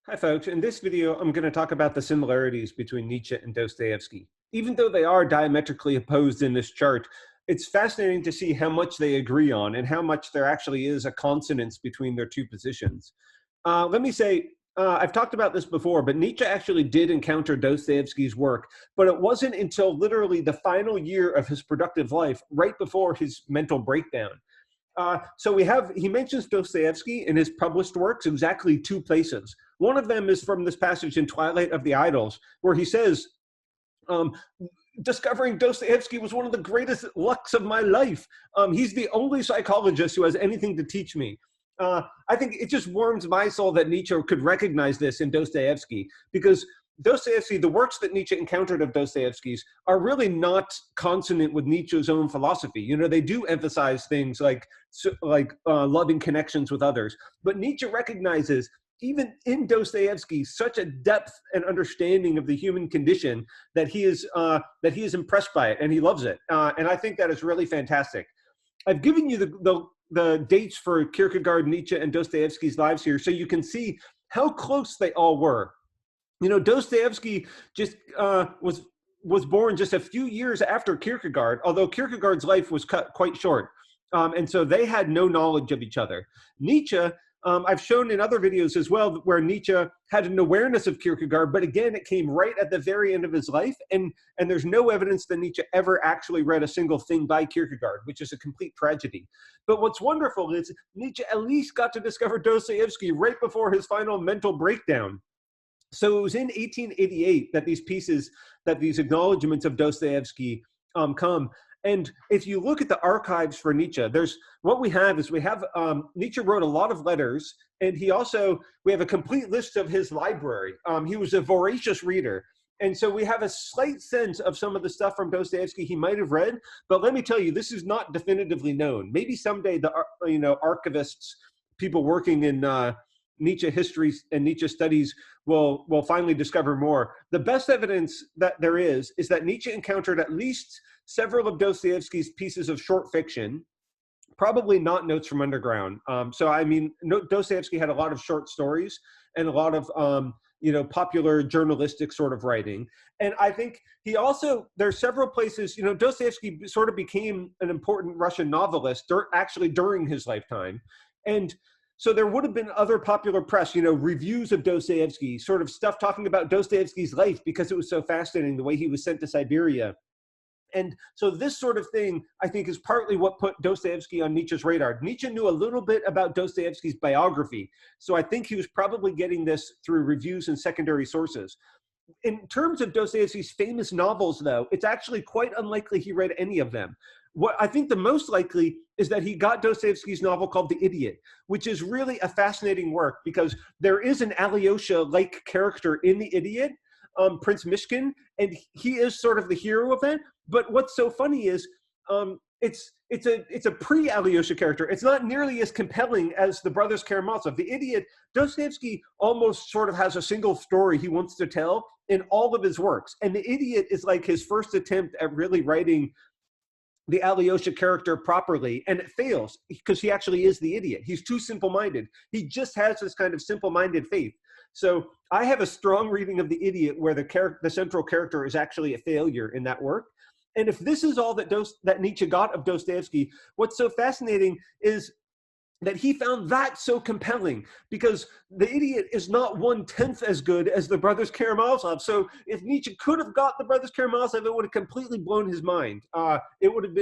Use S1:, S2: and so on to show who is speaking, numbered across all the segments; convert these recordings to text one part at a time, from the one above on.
S1: Hi folks, in this video I'm going to talk about the similarities between Nietzsche and Dostoevsky. Even though they are diametrically opposed in this chart, it's fascinating to see how much they agree on and how much there actually is a consonance between their two positions. Let me say, I've talked about this before, but Nietzsche actually did encounter Dostoevsky's work, but it wasn't until literally the final year of his productive life, right before his mental breakdown. He mentions Dostoevsky in his published works exactly two places. One of them is from this passage in Twilight of the Idols, where he says, um, discovering Dostoevsky was one of the greatest lucks of my life. He's the only psychologist who has anything to teach me. I think it just warms my soul that Nietzsche could recognize this in Dostoevsky, because Dostoevsky, the works that Nietzsche encountered of Dostoevsky's are really not consonant with Nietzsche's own philosophy. You know, they do emphasize things like loving connections with others, but Nietzsche recognizes even in Dostoevsky such a depth and understanding of the human condition that he is impressed by it and he loves it, and I think that is really fantastic. I've given you the dates for Kierkegaard, Nietzsche, and Dostoevsky's lives here, so you can see how close they all were. You know, Dostoevsky just was born just a few years after Kierkegaard, although Kierkegaard's life was cut quite short, and so they had no knowledge of each other. Nietzsche, I've shown in other videos as well, where Nietzsche had an awareness of Kierkegaard, but again, it came right at the very end of his life, and there's no evidence that Nietzsche ever actually read a single thing by Kierkegaard, which is a complete tragedy. But what's wonderful is Nietzsche at least got to discover Dostoevsky right before his final mental breakdown. So it was in 1888 that these acknowledgments of Dostoevsky come. And if you look at the archives for Nietzsche, we have Nietzsche wrote a lot of letters, and we have a complete list of his library. He was a voracious reader. And so we have a slight sense of some of the stuff from Dostoevsky he might have read, but let me tell you, this is not definitively known. Maybe someday the archivists, people working in Nietzsche history and Nietzsche studies will finally discover more. The best evidence that there is that Nietzsche encountered at least several of Dostoevsky's pieces of short fiction, probably not Notes from Underground. Dostoevsky had a lot of short stories and a lot of popular journalistic sort of writing. And I think there's several places, Dostoevsky sort of became an important Russian novelist actually during his lifetime. And so there would have been other popular press, reviews of Dostoevsky, sort of stuff talking about Dostoevsky's life because it was so fascinating, the way he was sent to Siberia. And so this sort of thing, I think, is partly what put Dostoevsky on Nietzsche's radar. Nietzsche knew a little bit about Dostoevsky's biography, so I think he was probably getting this through reviews and secondary sources. In terms of Dostoevsky's famous novels, though, it's actually quite unlikely he read any of them. What I think the most likely is that he got Dostoevsky's novel called The Idiot, which is really a fascinating work because there is an Alyosha-like character in The Idiot, Prince Mishkin, and he is sort of the hero of it. But what's so funny is it's a pre-Alyosha character. It's not nearly as compelling as the Brothers Karamazov. The Idiot, Dostoevsky almost sort of has a single story he wants to tell in all of his works, and The Idiot is like his first attempt at really writing the Alyosha character properly, and it fails because he actually is the idiot. He's too simple-minded. He just has this kind of simple-minded faith. So I have a strong reading of The Idiot where the central character is actually a failure in that work. And if this is all that Nietzsche got of Dostoevsky, what's so fascinating is that he found that so compelling, because The Idiot is not 1/10 as good as the Brothers Karamazov. So if Nietzsche could have got the Brothers Karamazov, it would have completely blown his mind. It would have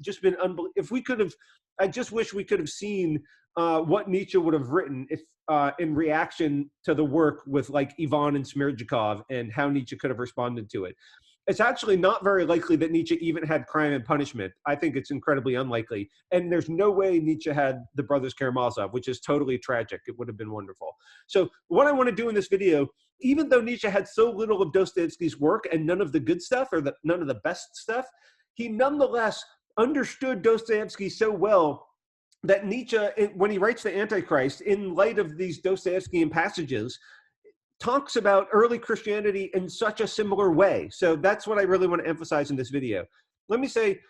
S1: just been unbelievable. If we could have, I just wish we could have seen what Nietzsche would have written if in reaction to the work with like Ivan and Smerdyakov, and how Nietzsche could have responded to it. It's actually not very likely that Nietzsche even had Crime and Punishment. I think it's incredibly unlikely. And there's no way Nietzsche had the Brothers Karamazov, which is totally tragic. It would have been wonderful. So what I want to do in this video, even though Nietzsche had so little of Dostoevsky's work and none of the good stuff or none of the best stuff, he nonetheless understood Dostoevsky so well that Nietzsche, when he writes The Antichrist, in light of these Dostoevskian passages, talks about early Christianity in such a similar way. So that's what I really want to emphasize in this video. Let me say,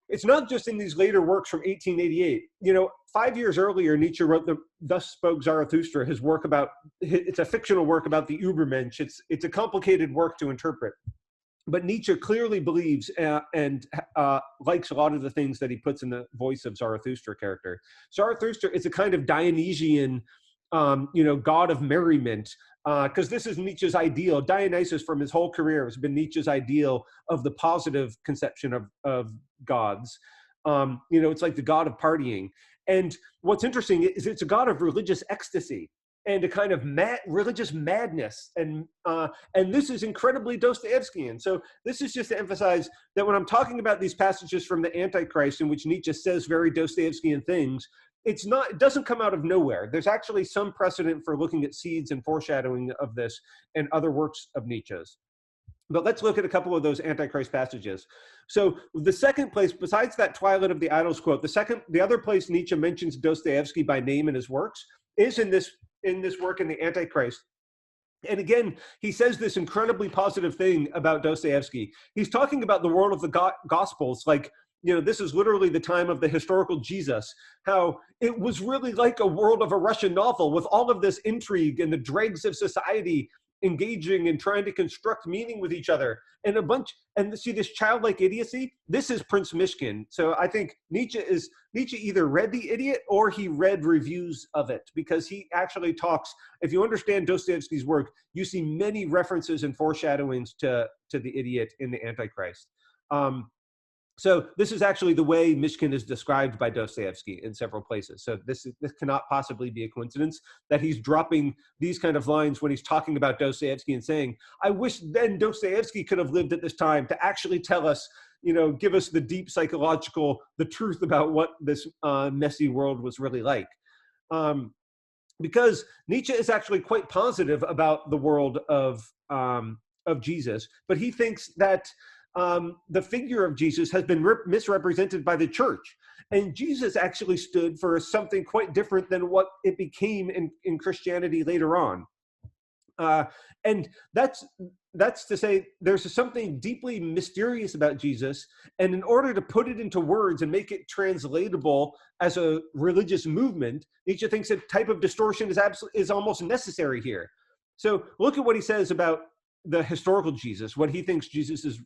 S1: It's not just in these later works from 1888. You know, 5 years earlier, Nietzsche wrote the Thus Spoke Zarathustra, his work about, it's a fictional work about the Übermensch. It's a complicated work to interpret. But Nietzsche clearly believes and likes a lot of the things that he puts in the voice of Zarathustra character. Zarathustra is a kind of Dionysian, god of merriment, because this is Nietzsche's ideal. Dionysus, from his whole career, has been Nietzsche's ideal of the positive conception of gods. It's like the god of partying. And what's interesting is it's a god of religious ecstasy and a kind of religious madness. And this is incredibly Dostoevskian. So this is just to emphasize that when I'm talking about these passages from the Antichrist in which Nietzsche says very Dostoevskian things, it doesn't come out of nowhere. There's actually some precedent for looking at seeds and foreshadowing of this in other works of Nietzsche's. But let's look at a couple of those Antichrist passages. So the second place, besides that Twilight of the Idols quote, the other place Nietzsche mentions Dostoevsky by name in his works is in this work in the Antichrist. And again, he says this incredibly positive thing about Dostoevsky. He's talking about the world of the Gospels, like, this is literally the time of the historical Jesus, how it was really like a world of a Russian novel with all of this intrigue and the dregs of society engaging and trying to construct meaning with each other, and see this childlike idiocy. This is Prince Mishkin. So I think Nietzsche either read The Idiot or he read reviews of it, because he actually talks, if you understand Dostoevsky's work, you see many references and foreshadowings to The Idiot in the Antichrist. So this is actually the way Mishkin is described by Dostoevsky in several places. So this cannot possibly be a coincidence that he's dropping these kind of lines when he's talking about Dostoevsky and saying, I wish then Dostoevsky could have lived at this time to actually tell us, give us the deep psychological, the truth about what this messy world was really like. Because Nietzsche is actually quite positive about the world of Jesus, but he thinks that the figure of Jesus has been misrepresented by the church. And Jesus actually stood for something quite different than what it became in Christianity later on. And that's to say there's something deeply mysterious about Jesus. And in order to put it into words and make it translatable as a religious movement, Nietzsche thinks a type of distortion is almost necessary here. So look at what he says about the historical Jesus, what he thinks Jesus's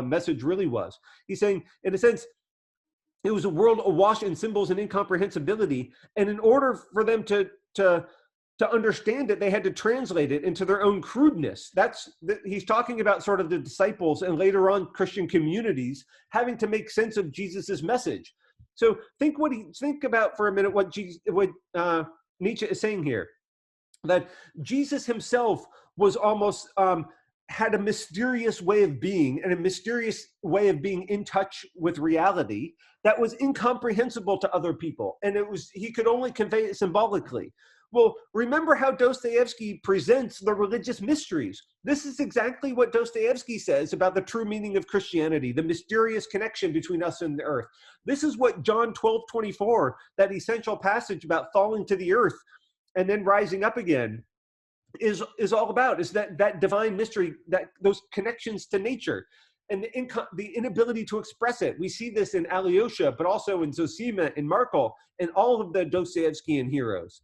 S1: message really was. He's saying, in a sense, it was a world awash in symbols and incomprehensibility, and in order for them to understand it, they had to translate it into their own crudeness. He's talking about sort of the disciples and later on Christian communities having to make sense of Jesus's message. So think about for a minute what Nietzsche is saying here, that Jesus himself was almost had a mysterious way of being and a mysterious way of being in touch with reality that was incomprehensible to other people. And he could only convey it symbolically. Well, remember how Dostoevsky presents the religious mysteries. This is exactly what Dostoevsky says about the true meaning of Christianity, the mysterious connection between us and the earth. This is what John 12:24, that essential passage about falling to the earth and then rising up again, is all about, is that divine mystery, that those connections to nature and the inability to express it. We see this in Alyosha, but also in Zosima, in Markel, and all of the Dostoevskian heroes.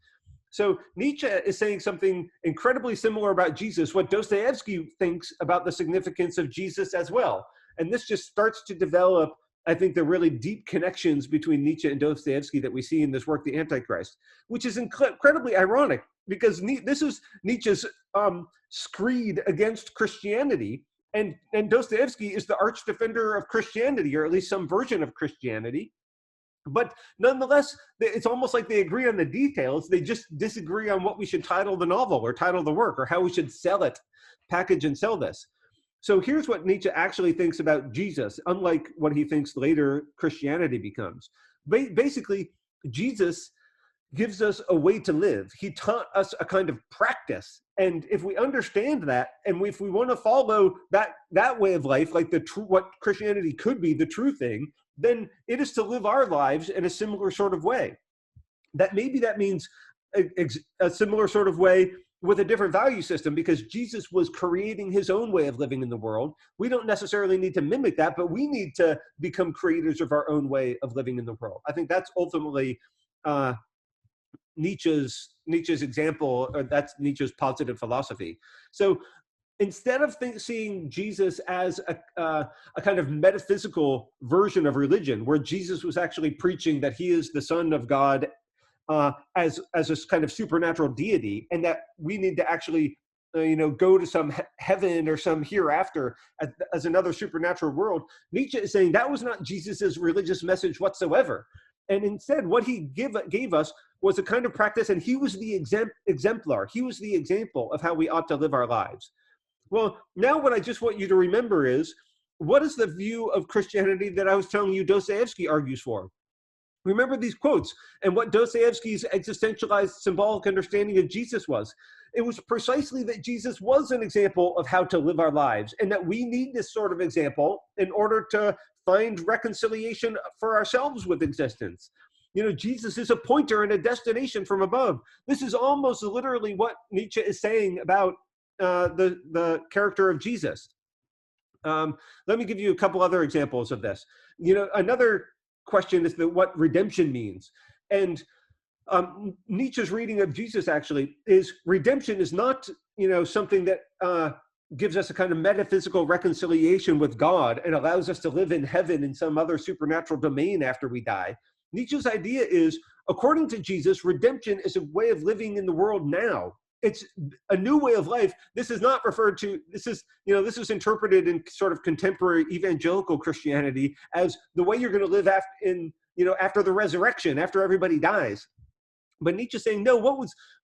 S1: So Nietzsche is saying something incredibly similar about Jesus, what Dostoevsky thinks about the significance of Jesus as well. And this just starts to develop, I think, the really deep connections between Nietzsche and Dostoevsky that we see in this work, The Antichrist, which is incredibly ironic, because this is Nietzsche's screed against Christianity, and Dostoevsky is the arch defender of Christianity, or at least some version of Christianity. But nonetheless, it's almost like they agree on the details. They just disagree on what we should title the novel or title the work, or how we should sell it, package and sell this. So here's what Nietzsche actually thinks about Jesus, unlike what he thinks later Christianity becomes. Basically, Jesus gives us a way to live. He taught us a kind of practice. And if we understand that, and if we want to follow that way of life, like what Christianity could be, the true thing, then it is to live our lives in a similar sort of way. That means a similar sort of way with a different value system, because Jesus was creating his own way of living in the world. We don't necessarily need to mimic that, but we need to become creators of our own way of living in the world. I think that's ultimately Nietzsche's example, or that's Nietzsche's positive philosophy. So instead of seeing Jesus as a kind of metaphysical version of religion, where Jesus was actually preaching that he is the Son of God as a kind of supernatural deity, and that we need to actually go to some heaven or some hereafter as another supernatural world, Nietzsche is saying that was not Jesus's religious message whatsoever. And instead, what he gave us was a kind of practice, and he was the exemplar. He was the example of how we ought to live our lives. Well, now what I just want you to remember is, what is the view of Christianity that I was telling you Dostoevsky argues for? Remember these quotes and what Dostoevsky's existentialized symbolic understanding of Jesus was. It was precisely that Jesus was an example of how to live our lives, and that we need this sort of example in order to find reconciliation for ourselves with existence. Jesus is a pointer and a destination from above. This is almost literally what Nietzsche is saying about the character of Jesus. Let me give you a couple other examples of this. Another question is what redemption means. And Nietzsche's reading of Jesus actually is redemption is not, something that gives us a kind of metaphysical reconciliation with God and allows us to live in heaven in some other supernatural domain after we die. Nietzsche's idea is, according to Jesus, redemption is a way of living in the world now. It's a new way of life. This is not referred to, this is interpreted in sort of contemporary evangelical Christianity as the way you're going to live after the resurrection, after everybody dies. But Nietzsche's saying, no,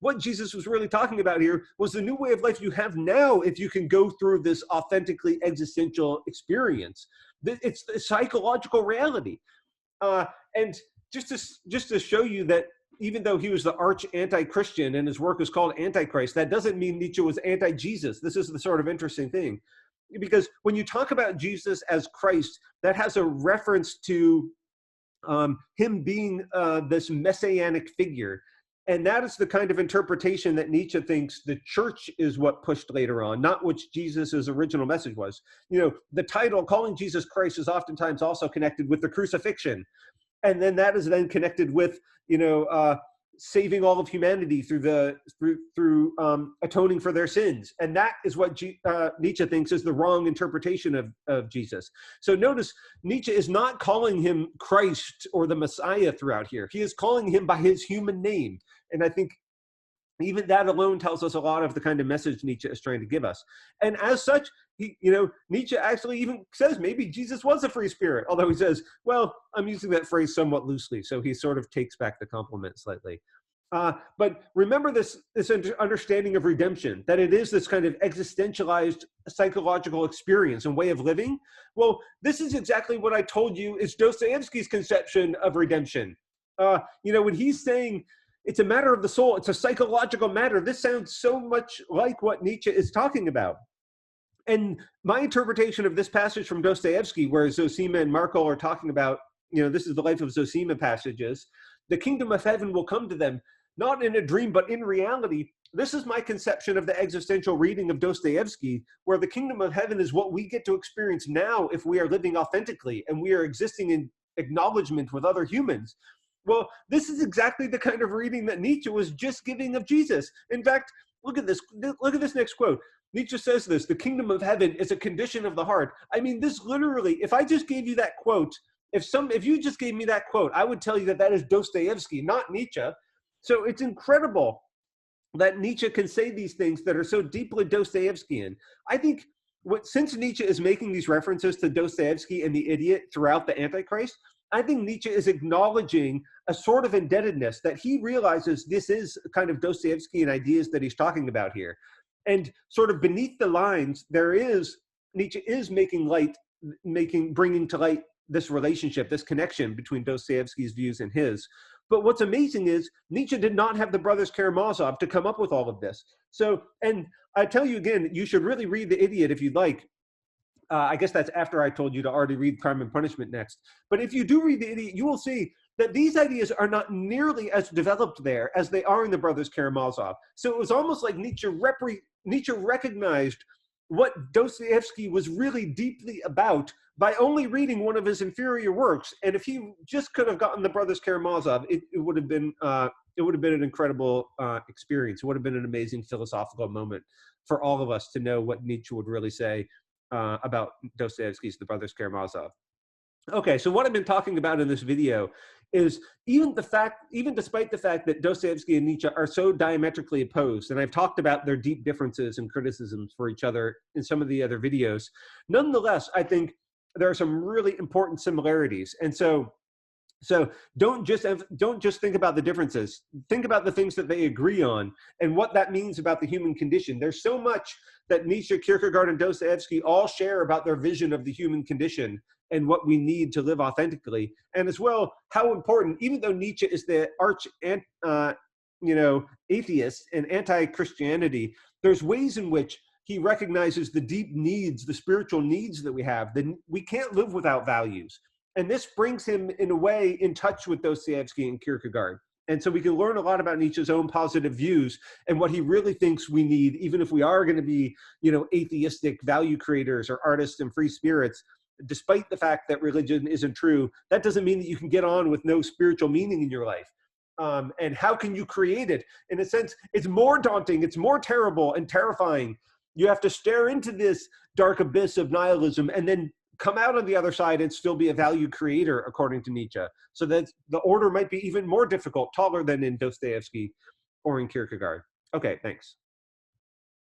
S1: what Jesus was really talking about here was the new way of life you have now if you can go through this authentically existential experience. It's the psychological reality. And just to show you that even though he was the arch anti-Christian and his work is called Antichrist, that doesn't mean Nietzsche was anti-Jesus. This is the sort of interesting thing. Because when you talk about Jesus as Christ, that has a reference to him being this messianic figure. And that is the kind of interpretation that Nietzsche thinks the church is what pushed later on, not what Jesus' original message was. The title, calling Jesus Christ, is oftentimes also connected with the crucifixion. And then that is then connected with, saving all of humanity through atoning for their sins. And that is what Nietzsche thinks is the wrong interpretation of Jesus. So notice, Nietzsche is not calling him Christ or the Messiah throughout here. He is calling him by his human name. And I think even that alone tells us a lot of the kind of message Nietzsche is trying to give us. And as such, Nietzsche actually even says maybe Jesus was a free spirit, although he says, well, I'm using that phrase somewhat loosely, so he sort of takes back the compliment slightly. But remember this understanding of redemption, that it is this kind of existentialized psychological experience and way of living. Well, this is exactly what I told you is Dostoevsky's conception of redemption. When he's saying, it's a matter of the soul, it's a psychological matter, this sounds so much like what Nietzsche is talking about. And my interpretation of this passage from Dostoevsky, where Zosima and Markel are talking about, this is the life of Zosima passages, the kingdom of heaven will come to them, not in a dream, but in reality. This is my conception of the existential reading of Dostoevsky, where the kingdom of heaven is what we get to experience now if we are living authentically and we are existing in acknowledgement with other humans. Well, this is exactly the kind of reading that Nietzsche was just giving of Jesus. In fact, look at this next quote. Nietzsche says this, the kingdom of heaven is a condition of the heart. I mean, this literally, if I just gave you that quote, if you just gave me that quote, I would tell you that is Dostoevsky, not Nietzsche. So it's incredible that Nietzsche can say these things that are so deeply Dostoevskian. I think since Nietzsche is making these references to Dostoevsky and the idiot throughout the Antichrist, I think Nietzsche is acknowledging a sort of indebtedness that he realizes this is kind of Dostoevskian ideas that he's talking about here. And sort of beneath the lines, Nietzsche is bringing to light this relationship, this connection between Dostoevsky's views and his. But what's amazing is Nietzsche did not have the brothers Karamazov to come up with all of this. So, and I tell you again, you should really read The Idiot if you'd like. I guess that's after I told you to already read Crime and Punishment next. But if you do read The Idiot, you will see that these ideas are not nearly as developed there as they are in the brothers Karamazov. So it was almost like Nietzsche recognized what Dostoevsky was really deeply about by only reading one of his inferior works. And if he just could have gotten the brothers Karamazov, it would have been an incredible experience. It would have been an amazing philosophical moment for all of us to know what Nietzsche would really say about Dostoevsky's The Brothers Karamazov. Okay, so what I've been talking about in this video is even despite the fact that Dostoevsky and Nietzsche are so diametrically opposed, and I've talked about their deep differences and criticisms for each other in some of the other videos, nonetheless, I think there are some really important similarities. And so don't just think about the differences. Think about the things that they agree on and what that means about the human condition. There's so much that Nietzsche, Kierkegaard, and Dostoevsky all share about their vision of the human condition and what we need to live authentically, and as well how important, even though Nietzsche is the arch atheist and anti-Christianity, there's ways in which he recognizes the deep needs, the spiritual needs that we have. That we can't live without values. And this brings him, in a way, in touch with Dostoevsky and Kierkegaard. And so we can learn a lot about Nietzsche's own positive views and what he really thinks we need, even if we are going to be, atheistic value creators or artists and free spirits. Despite the fact that religion isn't true, that doesn't mean that you can get on with no spiritual meaning in your life. And how can you create it? In a sense, it's more daunting, it's more terrible and terrifying. You have to stare into this dark abyss of nihilism and then come out on the other side and still be a value creator, according to Nietzsche. So that the order might be even more difficult, taller than in Dostoevsky or in Kierkegaard. Okay, thanks.